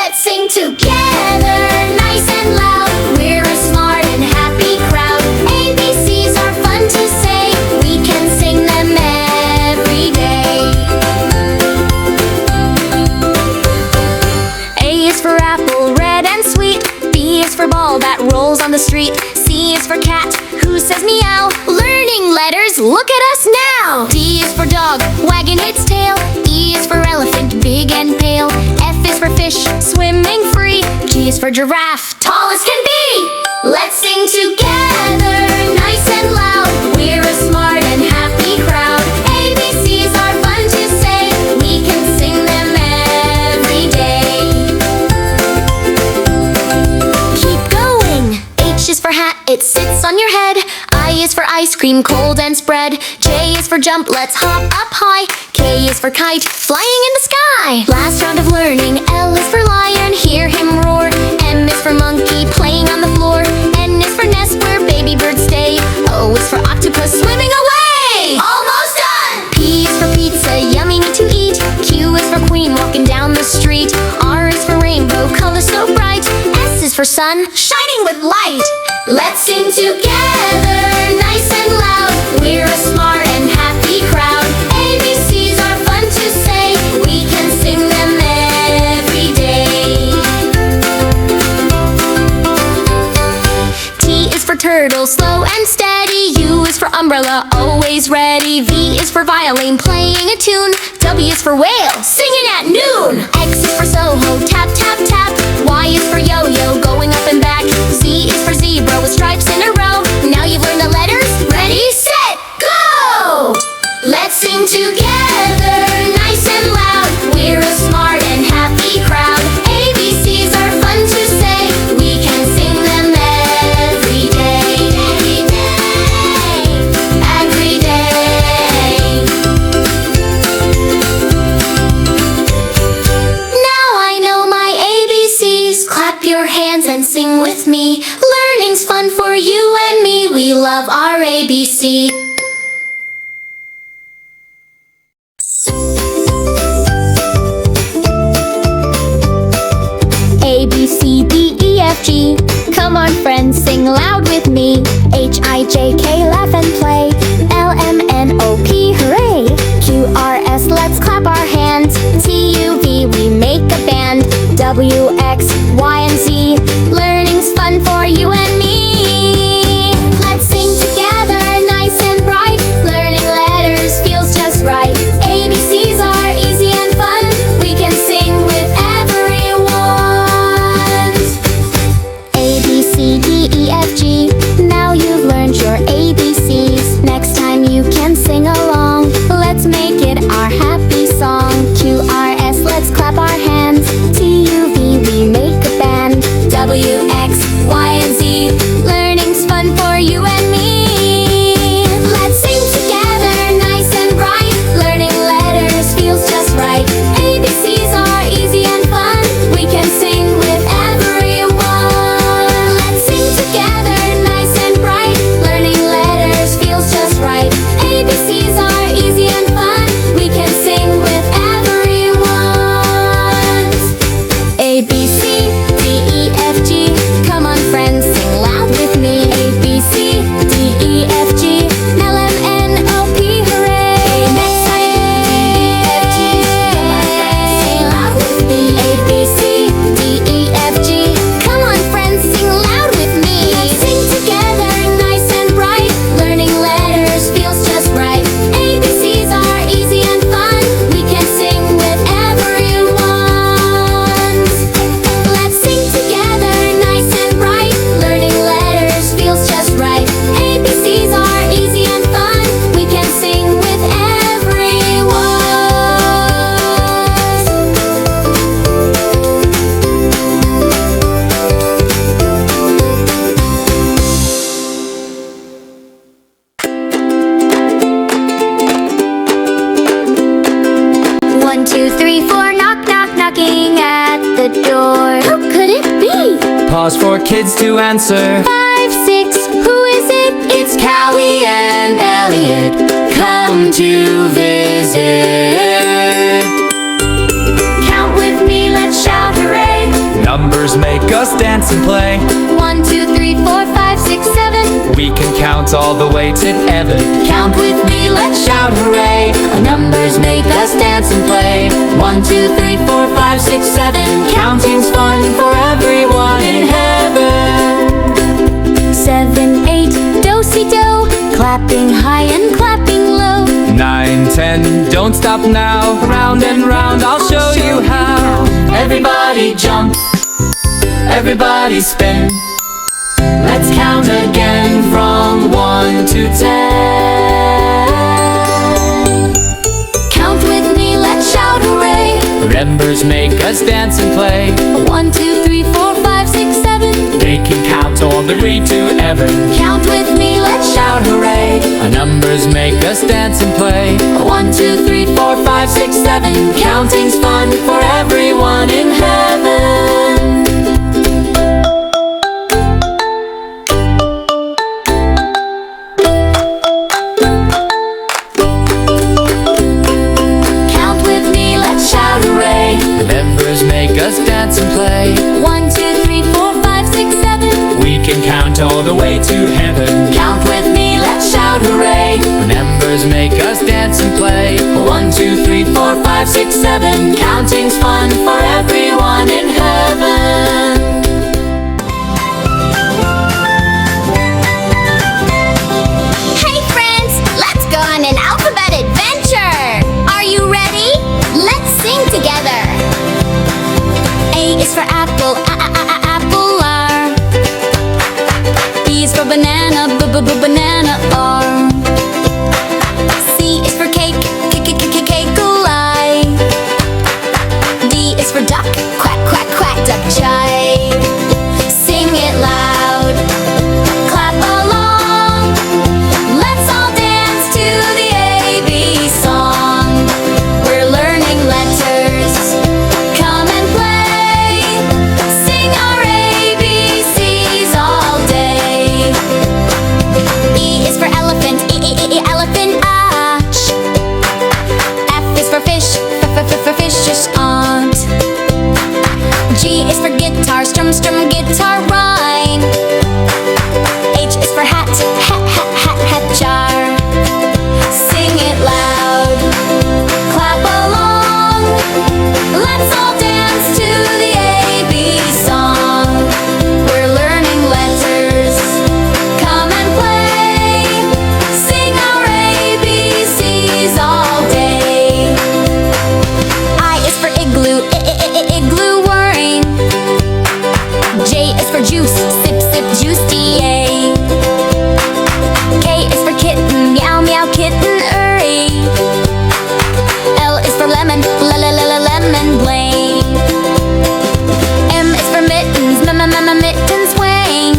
Let's sing together, nice and loud. We're a smart and happy crowd. ABCs are fun to say. We can sing them every day. A is for apple, red and sweet. B is for ball that rolls on the street. C is for cat, who says meow. Learning letters, look at us now. D is for dog, wagging its tail. E is for elephant, big and pale. F is for fish, swimming free. G is for giraffe, tall as can be. Let's sing together, nice and loud. We're a smart and happy crowd. ABCs are fun to say. We can sing them every day. Keep going. H is for hat, it sits on your head. I is for ice cream, cold and spread. J is for jump, let's hop up high. K is for kite, flying in the sky. Last round of learning. L is for lion, hear him roar. M is for monkey, playing on the floor. N is for nest, where baby birds stay. O is for octopus, swimming away. Almost done! P is for pizza, yummy to eat. Q is for queen, walking down the street. R is for rainbow, color so bright. S is for sun, shining with light. Let's sing together, nice and loud. We're a smart and happy crowd. ABCs are fun to say. We can sing them every day. T is for turtle, slow and steady. U is for umbrella, always ready. V is for violin, playing a tune. W is for whale, singing at noon. X is for Soho, tap, tap, tap. Y is for yo-yo, going up and back. Z is for zebra, with stripes in a row. Now you've learned the letters. Ready, set, go! Let's sing together, nice and loud. We're a smart and happy crowd. ABCs are fun to say. We can sing them every day. Every day. Now I know my ABCs. Clap your hands and sing with me. Learning's fun for you and me. We love our ABC. A, B, C, D, E, F, G. Come on friends, sing loud with me. H, I, J, K, laugh and play. L, M, N, O, P, hooray. Q, R, S, let's clap our hands. T, U, V, we make a band. W, X, Y, and Z. Learning's fun for you and me. Let's sing together, nice and bright. Learning letters feels just right. ABCs are easy and fun. We can sing with everyone. A, B, C, D, E, F, G. Now you've learned your ABCs. Next time you can sing along. Let's make it our happy song. Q, R, S, let's clap our hands. T, U, V, we make a band. W, X, Y, and Z. Learning's fun for you and me. Let's sing together, nice and bright. Learning letters feels just right. ABCs are easy and fun. We can sing with everyone. Let's sing together, nice and bright. Learning letters feels just right. ABCs are easy and fun. We can sing with everyone. A, B, C, D, E, F, G. Come on friends, sing loud with me. A, B, C, D, E, F, G. L, M, N, O, P, hooray. A, B, C, D, E, F, G. Come on friends, sing loud with me. A, B, C, D, E, F, G. Come on friends, sing loud with me. Let's sing together, nice and bright. Learning letters feels just right. ABCs are easy and fun. We can sing with everyone. Let's sing together, nice and bright. Learning letters feels just right. ABCs are easy and fun. We can sing with everyone. 1, 2, 3, 4, knock, knock, knocking at the door. Who could it be? Pause for kids to answer. 5, 6, who is it? It's Callie and Elliot, come to visit. Count with me, let's shout hooray. Numbers make us dance and play. 1, 2, 3, 4, 5, 6, 7. We can count all the way to heaven. Count with me, let's shout hooray. Our numbers make us dance and play. 1, 2, 3, 4, 5, 6, 7. Counting's fun for everyone in heaven. 7, 8, do-si-do. Clapping high and clapping low. 9, 10, don't stop now. Round and round, I'll show you how. Everybody jump, everybody spin. Let's count again from 1 to 10. Count with me, let's shout hooray. Numbers make us dance and play. 1, 2, 3, 4, 5, 6, 7. They can count all the way to heaven. Count with me, let's shout hooray. Our numbers make us dance and play. 1, 2, 3, 4, 5, 6, 7. Counting's fun for everyone in heaven. Count with me, let's shout hooray. Numbers make us dance and play. 1, 2, 3, 4, 5, 6, 7. We can count all the way to heaven. Count with me, let's shout hooray. Numbers make us dance and play. 1, 2, 3, 4, 5, 6, 7. Counting's fun for everyone in heaven. Hey friends, let's go on an alphabet adventure. Are you ready? Let's sing together. A is for apple, apple R. B is for banana, banana R. C is for cake, cake lie. D is for duck, quack, quack, quack, duck chai. Sing it loud, clap along. Let's all dance to the AB song. We're learning letters, come and play. Sing our ABCs all day. E is for elephant, elephant arch. F is for fish, fish aunt. G is for guitar, strum, guitar rhyme. H is for hat, hat jar. Sing it loud, clap along. Let's all dance to the AB song. We're learning letters, come and play. Sing our ABCs all day. I is for igloo, igloo worm. J is for juice, sip, juice, DA. K is for kitten, meow, meow, kitten, hurry. L is for lemon, lemon, blame. M is for mittens, mittens, swing.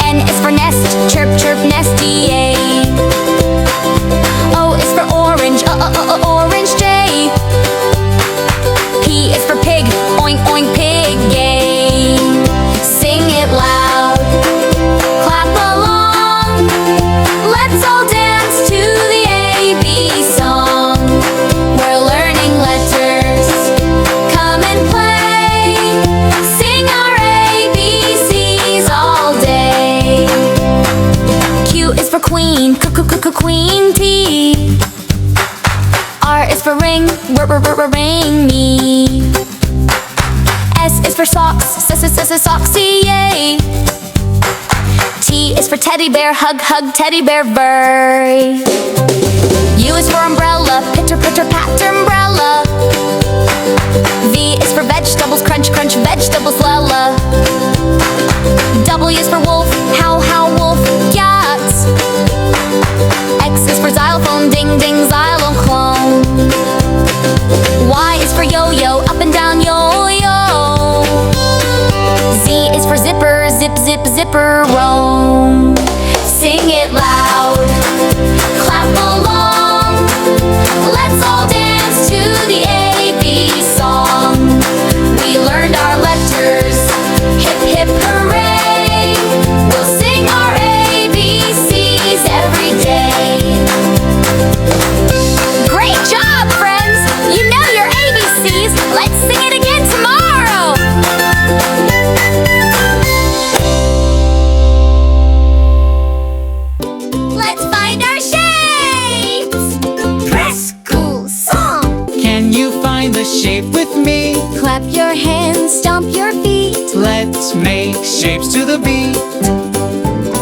N is for nest, chirp, nest, DA. O is for orange, orange, J. P is for pig, oink, oink, pig, yay. Sing it loud, clap along. Let's all dance to the AB song. We're learning letters, come and play. Sing our ABCs all day. Q is for queen, queen, T. R is for ring, ring me. S is for socks, socks, yay. T is for teddy bear, hug, teddy bear, bird. U is for umbrella, pitter, pat, umbrella. V is for vegetables, crunch, vegetables, Lella. W is for wolf, how, wolf, yaks. X is for xylophone, ding, xylophone. Y is for yo-yo, up and down, yo-yo. Z is for zipper, zipper, roam. Sing it loud, clap along. Let's all dance to the AB song. We learned our letters, hip, hip, hooray. We'll sing our ABCs every day. Great job, friends! You know your ABCs. Let's sing it again tomorrow. clap your hands, stomp your feet. Let's make shapes to the beat.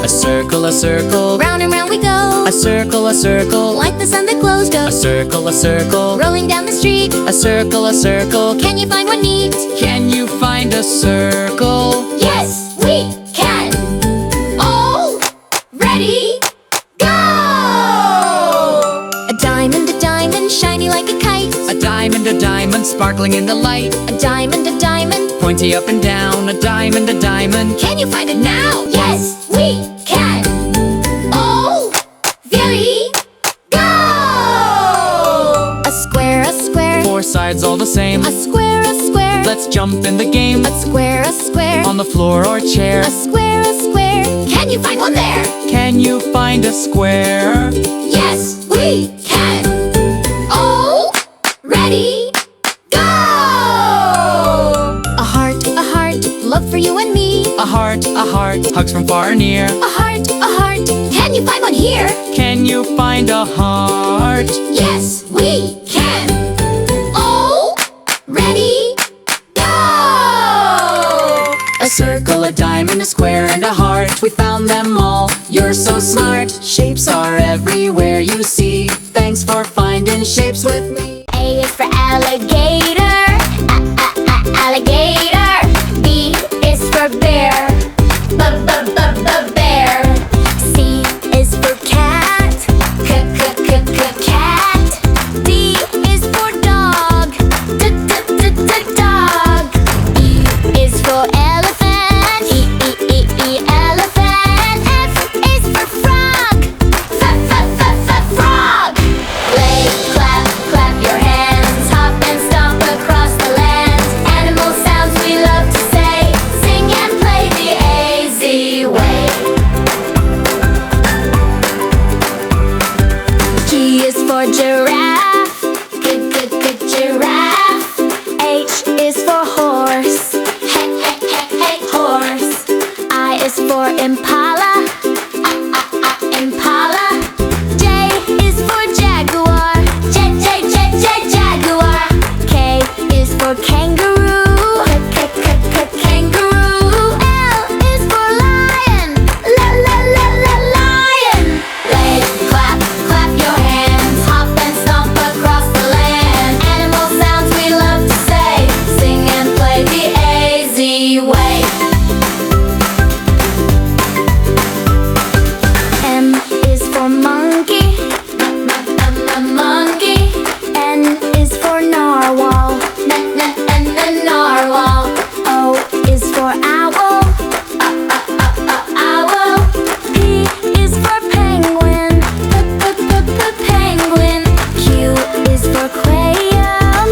A circle, Round and round we go. a circle, Like the sun that glows, go. a circle, Rolling down the street. a circle. Can you find one neat? Can you find a circle? Yes, we can. All ready, go! A diamond, shiny like a kite. A diamond, sparkling in the light. A diamond, Pointy up and down, a diamond. can you find it now? Yes, we can. All very go! A square, Four sides all the same. a square, Let's jump in the game. a square, On the floor or chair. a square. Can you find one there? Can you find a square? Yes, we can. All ready, go! A heart, love for you and me. A heart, hugs from far and near. A heart, can you find one here? Can you find a heart? Yes, we can. All ready, go! A circle, a diamond, a square, and a heart. We found them all, you're so smart. Shapes are everywhere you see. Thanks for finding shapes with me. A is for alligator, alligator. B is for bear, bear. C is for cat, cat. D is for dog, dog. E is for elephant, elephant. F is for frog, frog. Play, clap your hands, hop and stomp across the land. Animal sounds we love to say, sing and play the AZ way. G is for giraffe, good giraffe. H is for horse, hey horse. I is for impala, impala. J is for jaguar, jaguar. K is for kangaroo, kangaroo. L is for lion, lion. Play, clap your hands, hop and stomp across the land. Animal sounds we love to say, sing and play the AZ way. M is for monkey, monkey. N is for narwhal, narwhal. O is for owl, owl. P is for penguin, penguin. Q is for quail,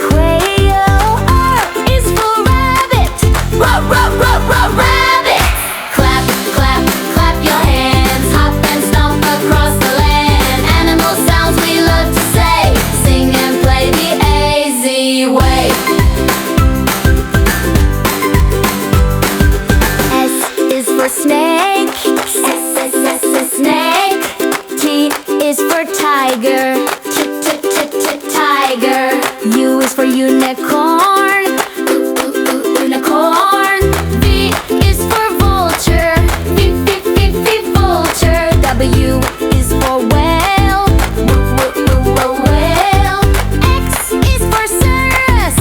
quail. R is for rabbit, rabbit. Clap your hands, hop and stomp across the land. Animal sounds we love to say, sing and play the AZ way. S is for snake, snake. T is for tiger, tiger. U is for unicorn, unicorn. V is for vulture, vulture. W is for whale, whale. X is for cirrus,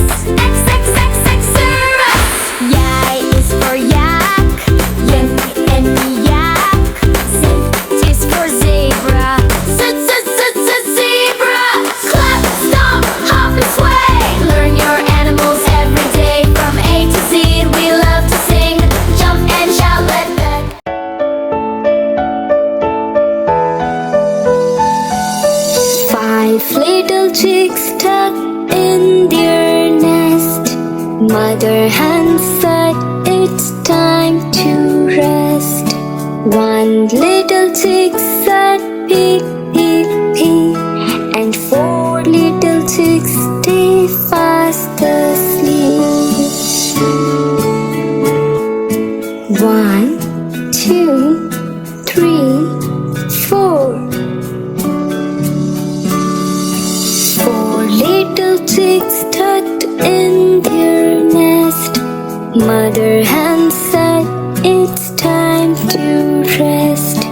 cirrus. Y is for yak, yak. Z is for zebra, zebra. Clap, stomp, hop and sway. Learn your animals every day. From A to Z we love to sing, jump and shout, let beg. 5 little chicks tucked in their nest. Mother hen said it's time to rest. 1 little chick said peep, peep, peep. And 4 little chicks stay fast asleep. 1, 2, 3, 4. 4 little chicks tucked in their nest. Mother hen said, it's time to rest.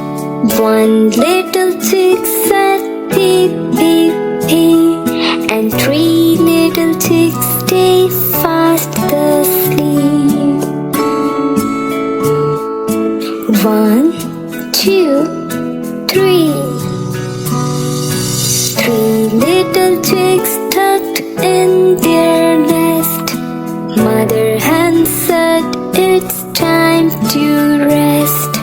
One little chick said, peep, peep, peep. And three little chicks stay fast asleep. 1, 2, 3. 3 little chicks tucked in their nest. Mother hen said, it's time to rest.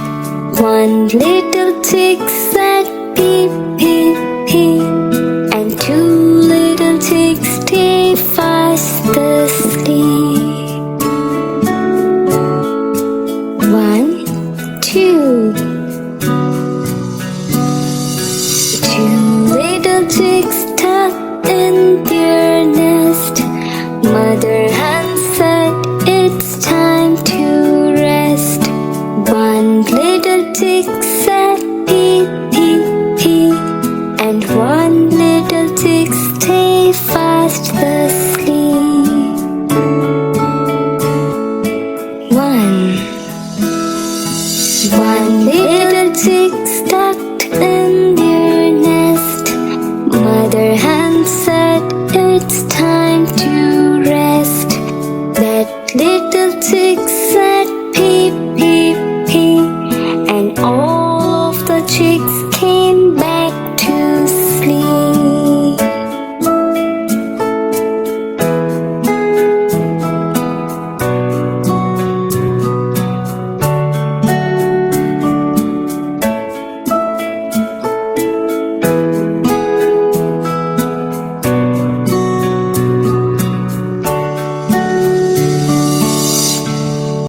One little chick said, peep, peep, peep. And 2 little chicks stay fast asleep. 1, 2. 2 little chicks tucked in their nest. Mother